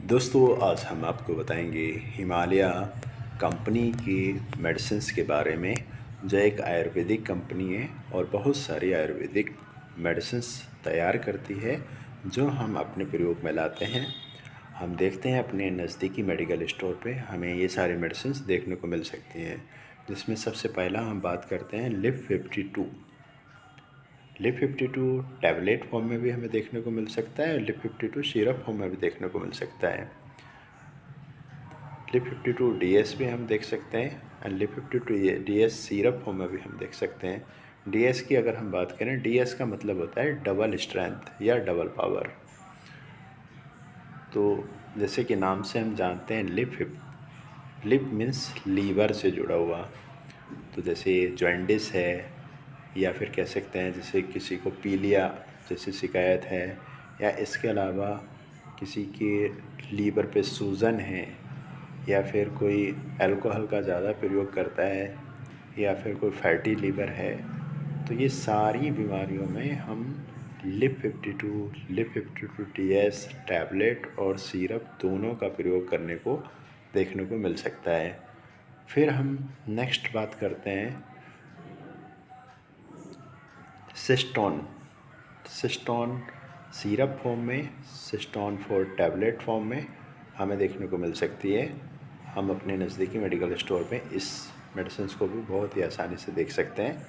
दोस्तों आज हम आपको बताएंगे हिमालय कंपनी की मेडिसिन्स के बारे में, जो एक आयुर्वेदिक कंपनी है और बहुत सारी आयुर्वेदिक मेडिसिन्स तैयार करती है, जो हम अपने प्रयोग में लाते हैं। हम देखते हैं अपने नज़दीकी मेडिकल स्टोर पे हमें ये सारी मेडिसिन्स देखने को मिल सकती हैं, जिसमें सबसे पहला हम बात करते हैं लिप 52। लिप 52 टैबलेट फॉर्म में भी हमें देखने को मिल सकता है और लिप 52 सिरप फॉर्म में भी देखने को मिल सकता है। लिप 52 DS भी हम देख सकते हैं और लिप 52 DS सिरप फॉर्म में भी हम देख सकते हैं। DS की अगर हम बात करें, DS का मतलब होता है डबल स्ट्रेंथ या डबल पावर। तो जैसे कि नाम से हम जानते हैं लिप मीन्स लीवर से जुड़ा हुआ। तो जैसे जॉन्डिस है या फिर कह सकते हैं जैसे किसी को पीलिया जैसी शिकायत है, या इसके अलावा किसी के लीवर पे सूजन है, या फिर कोई अल्कोहल का ज़्यादा प्रयोग करता है, या फिर कोई फैटी लीवर है, तो ये सारी बीमारियों में हम लिप 52 DS टैबलेट और सिरप दोनों का प्रयोग करने को देखने को मिल सकता है। फिर हम नेक्स्ट बात करते हैं सिस्टोन सिरप फॉर्म में, सिस्टोन 4 टैबलेट फॉर्म में हमें देखने को मिल सकती है। हम अपने नज़दीकी मेडिकल स्टोर पे इस मेडिसिन को भी बहुत ही आसानी से देख सकते हैं।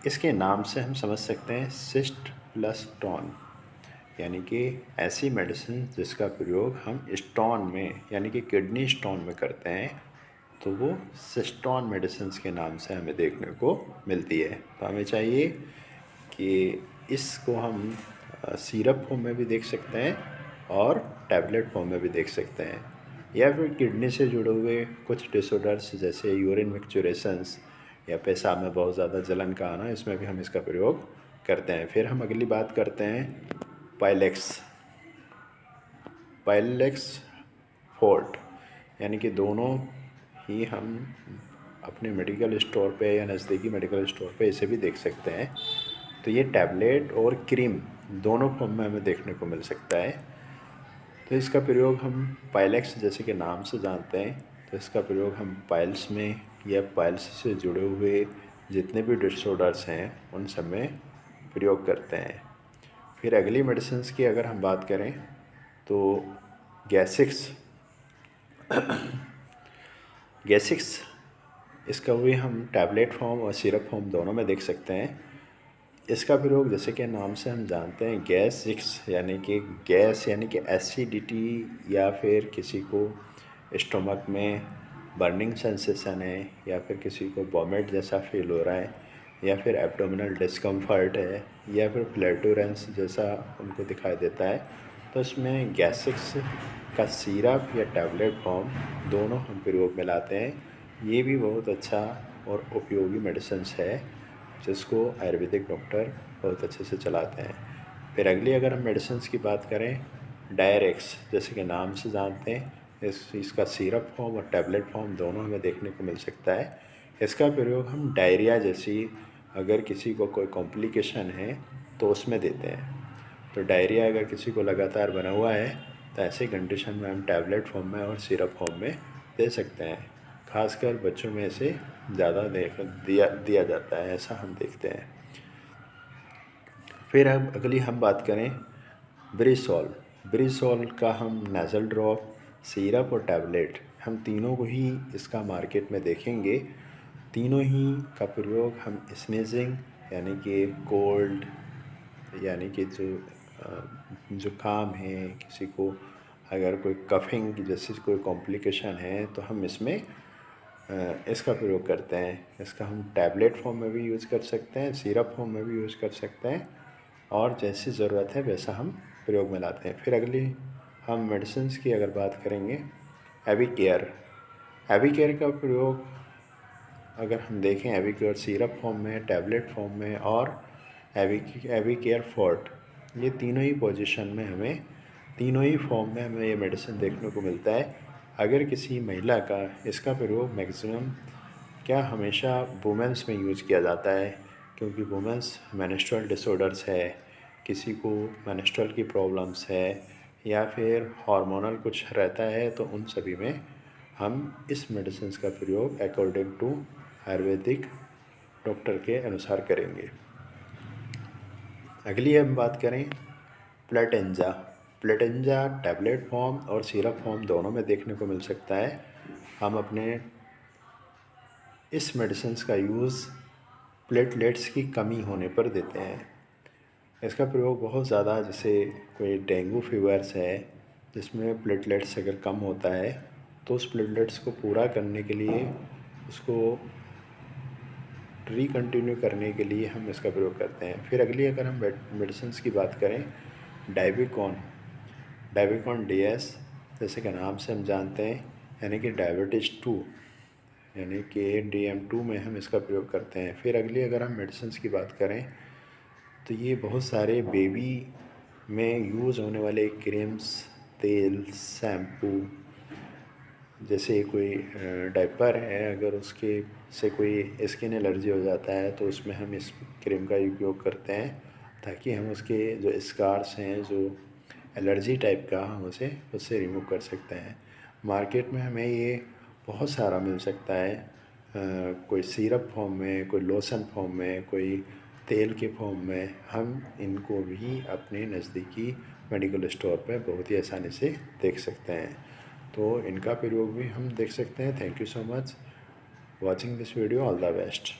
इसके नाम से हम समझ सकते हैं सिस्ट प्लस टोन, यानी कि ऐसी मेडिसिन जिसका प्रयोग हम स्टोन में यानी कि किडनी स्टोन में करते हैं, तो वो सिस्टोन मेडिसिन के नाम से हमें देखने को मिलती है। तो हमें चाहिए कि इसको हम सिरप फॉर्म में भी देख सकते हैं और टैबलेट फॉर्म में भी देख सकते हैं, या फिर किडनी से जुड़े हुए कुछ डिसऑर्डर्स जैसे यूरिन मिक्सचुरेशंस या पेशाब में बहुत ज़्यादा जलन का आना, इसमें भी हम इसका प्रयोग करते हैं। फिर हम अगली बात करते हैं पाइलेक्स फोर्ट, यानी कि दोनों ही हम अपने मेडिकल स्टोर पे या नज़दीकी मेडिकल स्टोर पे इसे भी देख सकते हैं। तो ये टैबलेट और क्रीम दोनों फॉर्म में हमें देखने को मिल सकता है। तो इसका प्रयोग हम पाइलेक्स जैसे कि नाम से जानते हैं, तो इसका प्रयोग हम पाइल्स में या पाइल्स से जुड़े हुए जितने भी डिसऑर्डर्स हैं उन सब में प्रयोग करते हैं। फिर अगली मेडिसिन्स की अगर हम बात करें तो गैसिक्स इसका भी हम टैबलेट फॉर्म और सिरप फॉर्म दोनों में देख सकते हैं। इसका प्रयोग जैसे कि नाम से हम जानते हैं गैसिक्स यानी कि गैस यानी कि एसिडिटी, या फिर किसी को स्टमक में बर्निंग सेंसेशन है, या फिर किसी को वॉमिट जैसा फील हो रहा है, या फिर एब्डोमिनल डिस्कम्फर्ट है, या फिर फ्लैटूरेंस जैसा उनको दिखाई देता है, तो इसमें गैसिक्स का सिरप या टैबलेट फॉर्म दोनों हम प्रयोग में लाते हैं। ये भी बहुत अच्छा और उपयोगी मेडिसिन है, जिसको आयुर्वेदिक डॉक्टर बहुत अच्छे से चलाते हैं। फिर अगली अगर हम मेडिसिन की बात करें, डायरेक्स जैसे कि नाम से जानते हैं, इसका सिरप फॉर्म और टैबलेट फॉर्म दोनों हमें देखने को मिल सकता है। इसका प्रयोग हम डायरिया जैसी अगर किसी को कोई कॉम्प्लिकेशन है तो उसमें देते हैं। तो डायरिया अगर किसी को लगातार बना हुआ है तो ऐसे कंडीशन में हम टैबलेट फॉर्म में और सिरप फॉर्म में दे सकते हैं। खासकर बच्चों में इसे ज़्यादा दिया जाता है, ऐसा हम देखते हैं। फिर अब अगली हम बात करें ब्रिसोल का हम नेज़ल ड्रॉप, सिरप और टैबलेट हम तीनों को ही इसका मार्केट में देखेंगे। तीनों ही का प्रयोग हम स्नीजिंग यानी कि कोल्ड, यानी कि जो जुकाम है, किसी को अगर कोई कफिंग जैसी कोई कॉम्प्लिकेशन है तो हम इसमें इसका प्रयोग करते हैं। इसका हम टैबलेट फॉर्म में भी यूज़ कर सकते हैं, सिरप फॉर्म में भी यूज़ कर सकते हैं, और जैसी ज़रूरत है वैसा हम प्रयोग में लाते हैं। फिर अगली हम मेडिसिन की अगर बात करेंगे, एविकेयर का प्रयोग अगर हम देखें, एविकेयर सिरप फॉर्म में, टैबलेट फॉर्म में और एविकेयर फोर्ट, ये तीनों ही पोजीशन में हमें, तीनों ही फॉर्म में हमें ये मेडिसिन देखने को मिलता है। अगर किसी महिला का इसका प्रयोग मैक्सिमम क्या हमेशा वुमेंस में यूज़ किया जाता है, क्योंकि वुमेंस मेंस्ट्रुअल डिसऑर्डर्स है, किसी को मेंस्ट्रुअल की प्रॉब्लम्स है, या फिर हार्मोनल कुछ रहता है, तो उन सभी में हम इस मेडिसिन का प्रयोग अकॉर्डिंग टू आयुर्वेदिक डॉक्टर के अनुसार करेंगे। अगली हम बात करें प्लेटेंजा। प्लेटेंजा टैबलेट फॉर्म और सिरप फॉर्म दोनों में देखने को मिल सकता है। हम अपने इस मेडिसिन का यूज़ प्लेटलेट्स की कमी होने पर देते हैं। इसका प्रयोग बहुत ज़्यादा, जैसे कोई डेंगू फीवर्स है जिसमें प्लेटलेट्स अगर कम होता है तो उस प्लेटलेट्स को पूरा करने के लिए, उसको रिकंटिन्यू करने के लिए हम इसका प्रयोग करते हैं। फिर अगली अगर हम मेडिसिन की बात करें, डाइबिकॉन। डाइबिकॉन DS, जैसे कि नाम से हम जानते हैं, यानी कि डायबिटीज़ 2 यानी कि DM2 में हम इसका प्रयोग करते हैं। फिर अगली अगर हम मेडिसिन की बात करें तो ये बहुत सारे बेबी में यूज़ होने वाले क्रीम्स, तेल, शैम्पू, जैसे कोई डायपर है, अगर उसके से कोई स्किन एलर्जी हो जाता है तो उसमें हम इस क्रीम का उपयोग करते हैं, ताकि हम उसके जो स्कार्स हैं, जो एलर्जी टाइप का, हम उससे रिमूव कर सकते हैं। मार्केट में हमें ये बहुत सारा मिल सकता है, कोई सिरप फॉर्म में, कोई लोशन फॉर्म में, कोई तेल के फॉर्म में। हम इनको भी अपने नज़दीकी मेडिकल स्टोर पर बहुत ही आसानी से देख सकते हैं, तो इनका प्रयोग भी हम देख सकते हैं। Thank you so much watching this video. All the best.